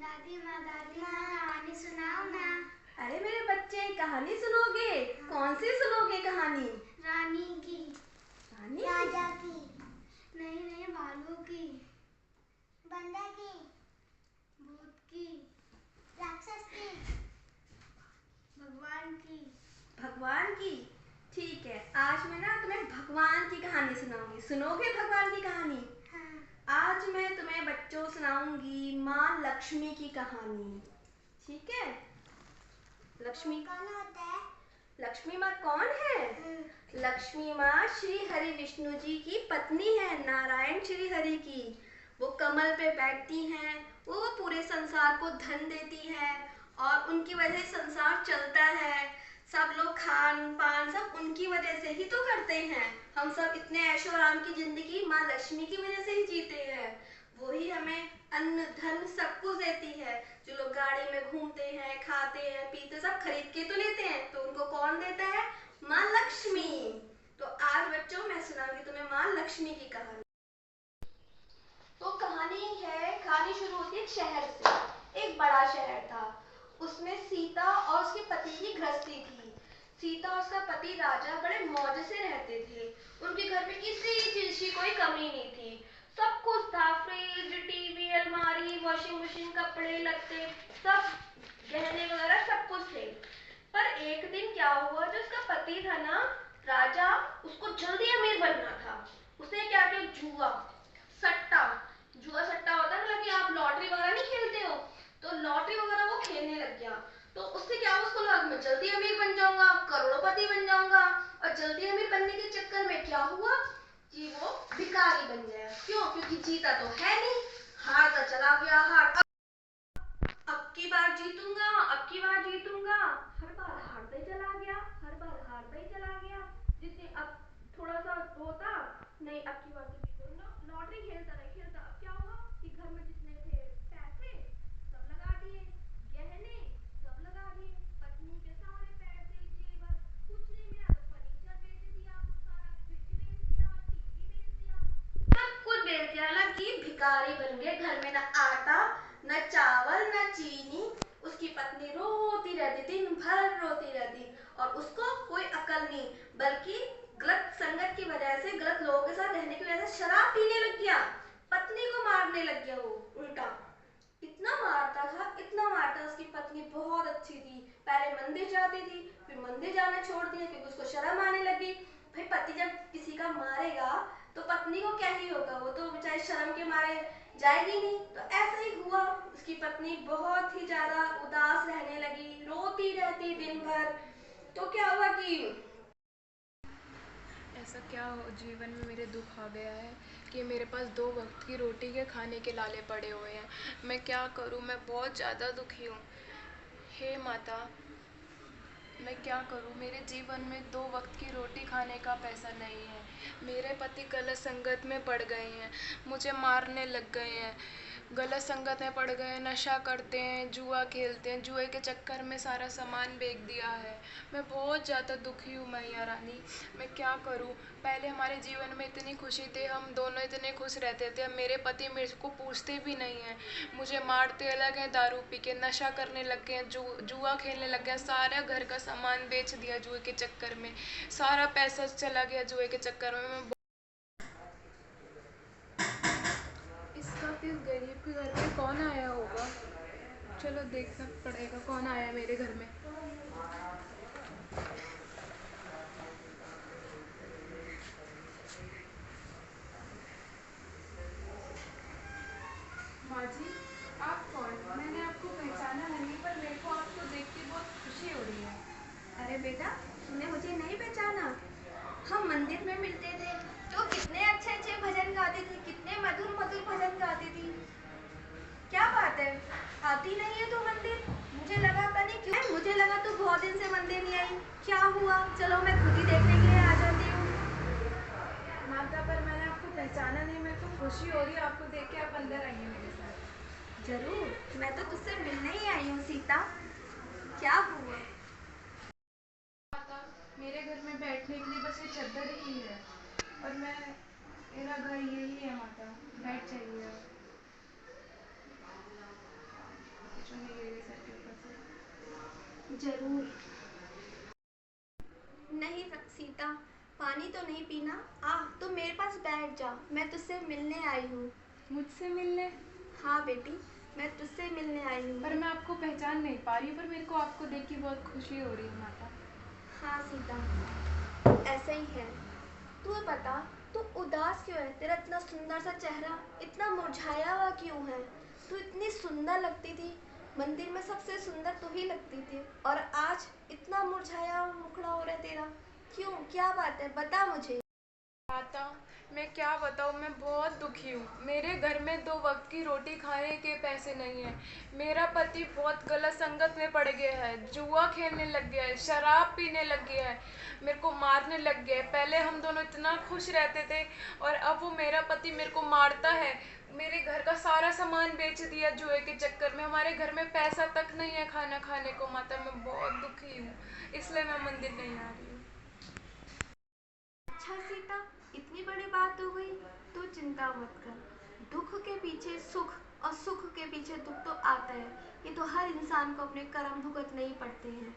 दादी माँ कहानी सुनाओ ना। अरे मेरे बच्चे, कहानी सुनोगे? कौन सी सुनोगे कहानी? रानी की। रानी राजा की। नहीं भालू की। बंदर की। भूत की। राक्षस की। भगवान की। भगवान की। ठीक है, आज मैं ना तुम्हें भगवान की कहानी सुनाऊंगी। सुनोगे भगवान की कहानी? हाँ। आज मैं तुम्हें बच्चों सुनाऊंगी माँ लक्ष्मी की कहानी। ठीक है? लक्ष्मी कौन होता है? लक्ष्मी माँ कौन है? लक्ष्मी माँ श्री हरि विष्णु जी की पत्नी है, नारायण श्री हरि की। वो कमल पे बैठती हैं, वो पूरे संसार को धन देती हैं और उनकी वजह से संसार चलता है। सब लोग खान पान सब उनकी वजह से ही तो करते हैं। हम सब इतने ऐशो आराम की जिंदगी माँ लक्ष्मी की वजह से ही जीते हैं। वही हमें अन्न धन सब कुछ देती है। जो लोग गाड़ी में घूमते हैं, खाते हैं, पीते, सब खरीद के तो लेते हैं, तो उनको कौन देता है? माँ लक्ष्मी। तो आज बच्चों मैं सुनाऊंगी तुम्हें माँ लक्ष्मी की कहानी। तो कहानी शुरू होती है एक शहर से। एक बड़ा शहर था, उसमें सीता और उसके पति की गृहस्थी थी। सीता और उसका पति राजा बड़े मौज से रहते थे। उनके घर में किसी चीज की कोई कमी नहीं थी। सब कुछ था, फ्रिज, टीवी, अलमारी, वॉशिंग मशीन, कपड़े लत्ते, सब गहने वगैरह सब कुछ थे। पर एक दिन क्या हुआ, जो उसका पति था ना राजा, उसको जल्दी अमीर बनना था। उसने क्या किया? सट्टा जुआ सट्टा होता है ना कि आप लॉटरी वगैरह नहीं खेलते हो, तो लॉटरी वगैरह वो खेलने लग गया। तो उससे क्या हुआ, उसको लगा मैं जल्दी अमीर बन जाऊंगा, करोड़पति बन जाऊंगा। और जल्दी अमीर बनने के चक्कर में क्या हुआ कि वो भिखारी बन गया। क्यों? क्योंकि जीता तो है नहीं, हारता चला गया। अब की बार जीतूंगा, अब की बार जीतूंगा, हर बार हारता ही चला गया, हर बार हारता ही चला गया। जितने अब थोड़ा सा होता, नहीं अब की बार तो जीतूंगा, लॉटरी खेलता रहा खेलता। अब क्या हुआ कि घर में जितने थे पैसे सब लगा दिए, गहने सब लगा दिए, पत्नी के सारे पैसे जेवर, कुछ नहीं मिला तो फर्नीचर बेच दिया, सारा फ्रिज बेच दिया, टीवी बेच दिया, सब कुछ बेच दिया। हालांकि भिखारी बन गए, घर में न आटा न चावल न चीनी। उसकी पत्नी रोती रहती, दिन भर रोती रहती, और उसको कोई अकल नहीं, बल्कि गलत संगत की वजह से, गलत लोगों के साथ रहने की वजह से शराब पीने लग गया। पत्नी को मारने लग गया वो उल्टा। इतना मारता था, इतना मारता। उसकी पत्नी बहुत अच्छी थी, पहले मंदिर जाती थी, फिर मंदिर जाना छोड़ दिया क्योंकि उसको शर्म आने लगी। भाई पति जब किसी का मारेगा तो पत्नी को क्या ही होगा, वो तो बेचारी शर्म के मारे जाएगी नहीं। तो ऐसा ही हुआ, उसकी पत्नी बहुत ही ज्यादा उदास रहने लगी, रोती रहती दिन भर। तो क्या हुआ कि ऐसा क्या हो जीवन में मेरे दुख आ गया है कि मेरे पास 2 वक्त की रोटी के खाने के लाले पड़े हुए हैं। मैं क्या करूं? मैं बहुत ज़्यादा दुखी हूँ। हे माता, मैं क्या करूं? मेरे जीवन में 2 वक्त की रोटी खाने का पैसा नहीं है। मेरे पति गलत संगत में पड़ गए हैं, मुझे मारने लग गए हैं, गलत संगत में पड़ गए हैं, नशा करते हैं, जुआ खेलते हैं, जुए के चक्कर में सारा सामान बेच दिया है। मैं बहुत ज़्यादा दुखी हूँ मैया रानी, मैं क्या करूँ? पहले हमारे जीवन में इतनी खुशी थी, हम दोनों इतने खुश रहते थे। अब मेरे पति मेरे को पूछते भी नहीं हैं, मुझे मारते अलग हैं, दारू पी के नशा करने लग गए हैं, जुआ खेलने लग गए, सारा घर का सामान बेच दिया जुए के चक्कर में, सारा पैसा चला गया जुए के चक्कर में। मैं इस वक्त इस गरीब के घर में कौन आया होगा? चलो देखना पड़ेगा कौन आया है मेरे घर में। माँ जी, आप कौन? मैंने आपको पहचाना नहीं, पर मेरे को आपको देख के बहुत खुशी हो रही है। अरे बेटा, तूने मुझे नहीं पहचाना? हम मंदिर में मिलते थे तो कितने अच्छे अच्छे भजन गाती थी, कितने मधुर मधुर भजन गाती थी। क्या बात है, आती नहीं है तू मंदिर? मुझे लगा पता नहीं क्यों, मुझे लगा तू बहुत दिन से मंदिर नहीं आई। क्या हुआ? चलो मैं खुद ही देखने के लिए आ जाती हूँ। माता, पर मैंने आपको पहचाना नहीं, मेरे को खुशी हो रही है आपको देख के। आप अंदर आइए मेरे साथ। जरूर, मैं तो तुझसे मिलने ही आई हूँ सीता। क्या हुआ? माता, मेरे घर में बैठने के लिए बस ये चादर ही है, और मेरा घर यही है माता, बैठ जाइए आप। तो नहीं गिरेगा सर के ऊपर से? जरूर। नहीं सीता, पानी तो नहीं पीना। आ तो मेरे पास बैठ जा, मैं तुझसे मिलने आई हूँ। मुझसे मिलने? हाँ बेटी, मैं तुझसे मिलने आई हूँ। पर मैं आपको पहचान नहीं पा रही हूँ, पर मेरे को आपको देख के बहुत खुशी हो रही है माता। हाँ सीता, ऐसे ही है। तू बता, तू उदास क्यों है? तेरा इतना सुंदर सा चेहरा इतना मुरझाया हुआ क्यों है? तू इतनी सुंदर लगती थी, मंदिर में सबसे सुंदर तू ही लगती थी, और आज इतना मुरझाया हुआ मुखड़ा हो रहा है तेरा। क्यों, क्या बात है, बता मुझे। माता, मैं क्या बताऊँ, मैं बहुत दुखी हूँ। मेरे घर में 2 वक्त की रोटी खाने के पैसे नहीं हैं। मेरा पति बहुत गलत संगत में पड़ गया है, जुआ खेलने लग गया है, शराब पीने लग गया है, मेरे को मारने लग गया है। पहले हम दोनों इतना खुश रहते थे और अब वो मेरा पति मेरे को मारता है। मेरे घर का सारा सामान बेच दिया जुए के चक्कर में। हमारे घर में पैसा तक नहीं है खाना खाने को। माता, मैं बहुत दुखी हूँ, इसलिए मैं मंदिर नहीं आ रही हूँ। अच्छा सीता, इतनी बड़ी बात हो गई, तू चिंता मत कर। दुख के पीछे सुख और सुख के पीछे दुख तो आता है। ये तो हर इंसान को अपने कर्म भुगतने ही पड़ते हैं।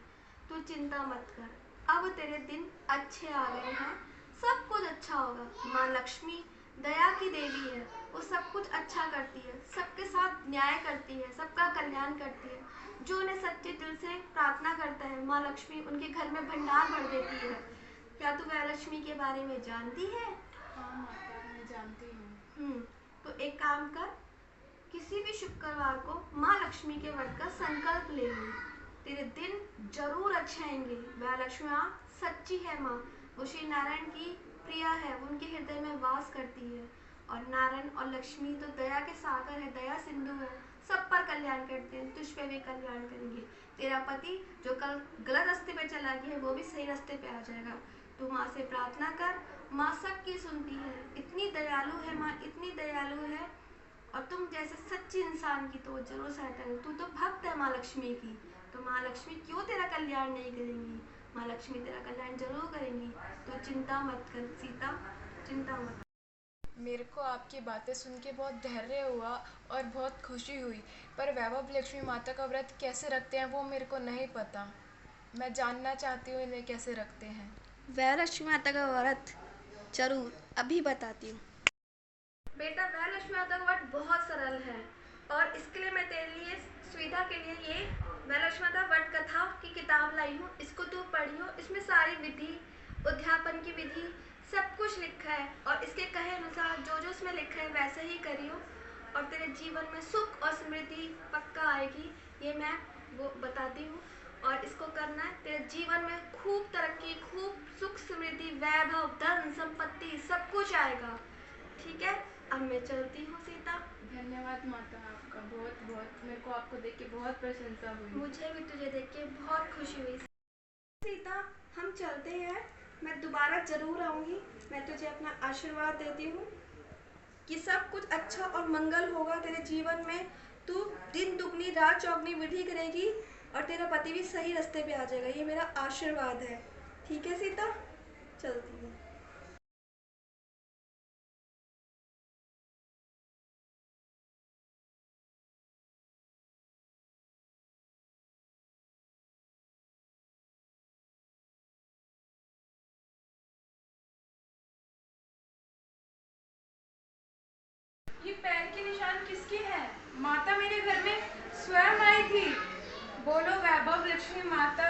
तू चिंता मत कर, अब तेरे दिन अच्छे आ गए हैं, सब कुछ अच्छा होगा। माँ लक्ष्मी दया की देवी है, वो सब कुछ अच्छा करती है, सबके साथ न्याय करती है, सबका कल्याण करती है। जो उन्हें सच्चे दिल से प्रार्थना करता है, माँ लक्ष्मी उनके घर में भंडार भर देती है। क्या तू वरलक्ष्मी के बारे में जानती है? हाँ माता, मैं जानती हूँ। तो एक काम कर, किसी भी शुक्रवार को माँ लक्ष्मी के व्रत का संकल्प ले ली, तेरे दिन जरूर अच्छे आएंगे। वरलक्ष्मी माँ सच्ची है माँ, वो श्री नारायण की प्रिया है, वो उनके हृदय में वास करती है। और नारायण और लक्ष्मी तो दया के सागर है, दया सिंधु है, सब पर कल्याण करते हैं, तुझ पे भी कल्याण करेंगे। तेरा पति जो कल गलत रास्ते पे चला गया है, वो भी सही रास्ते पे आ जाएगा। तू माँ से प्रार्थना कर, माँ सबकी सुनती है, इतनी दयालु है माँ, इतनी दयालु है। और तुम जैसे सच्चे इंसान की तो जरूर सहायता करेंगी। तू तो भक्त है माँ लक्ष्मी की, तो माँ लक्ष्मी क्यों तेरा कल्याण नहीं करेंगी? माँ लक्ष्मी तेरा कल्याण जरूर करेंगी। तो चिंता मत कर सीता, चिंता मत। मेरे को आपकी बातें सुन के बहुत धैर्य हुआ और बहुत खुशी हुई, पर वैभव लक्ष्मी माता का व्रत कैसे रखते हैं वो मेरे को नहीं पता। मैं जानना चाहती हूँ इन्हें कैसे रखते हैं। वरलक्ष्मी माता का व्रत जरूर, अभी बताती हूँ। बेटा, वरलक्ष्मी माता का व्रत बहुत सरल है, और इसके लिए मैं तेरे लिए सुविधा के लिए ये वरलक्ष्मी माता व्रत कथा की किताब लाई हूँ। इसको तू पढ़ियो, इसमें सारी विधि, उद्यापन की विधि, सब कुछ लिखा है, और इसके कहे अनुसार जो जो इसमें लिखा है वैसे ही करियो, और तेरे जीवन में सुख और समृद्धि पक्का आएगी। ये मैं वो बताती हूँ, और इसको करना है, तेरे जीवन में खूब तरक्की, खूब सुख समृद्धि, वैभव, धन संपत्ति सब कुछ आएगा। ठीक है, अब मैं चलती हूँ सीता। धन्यवाद माता आपका, बहुत बहुत। मेरे को आपको देख के बहुत प्रशंसा हुई। मुझे भी तुझे देख के बहुत खुशी हुई। सीता, हम चलते हैं, मैं दोबारा जरूर आऊँगी। मैं तुझे अपना आशीर्वाद देती हूँ कि सब कुछ अच्छा और मंगल होगा तेरे जीवन में। तू दिन दुगनी रात चौगनी विधि करेगी, और तेरा पति भी सही रास्ते पे आ जाएगा, ये मेरा आशीर्वाद है। ठीक है सीता, चलती हूँ। ये पैर के निशान किसके हैं? माता मेरे घर में स्वयं आई थी। बोलो वैभव लक्ष्मी माता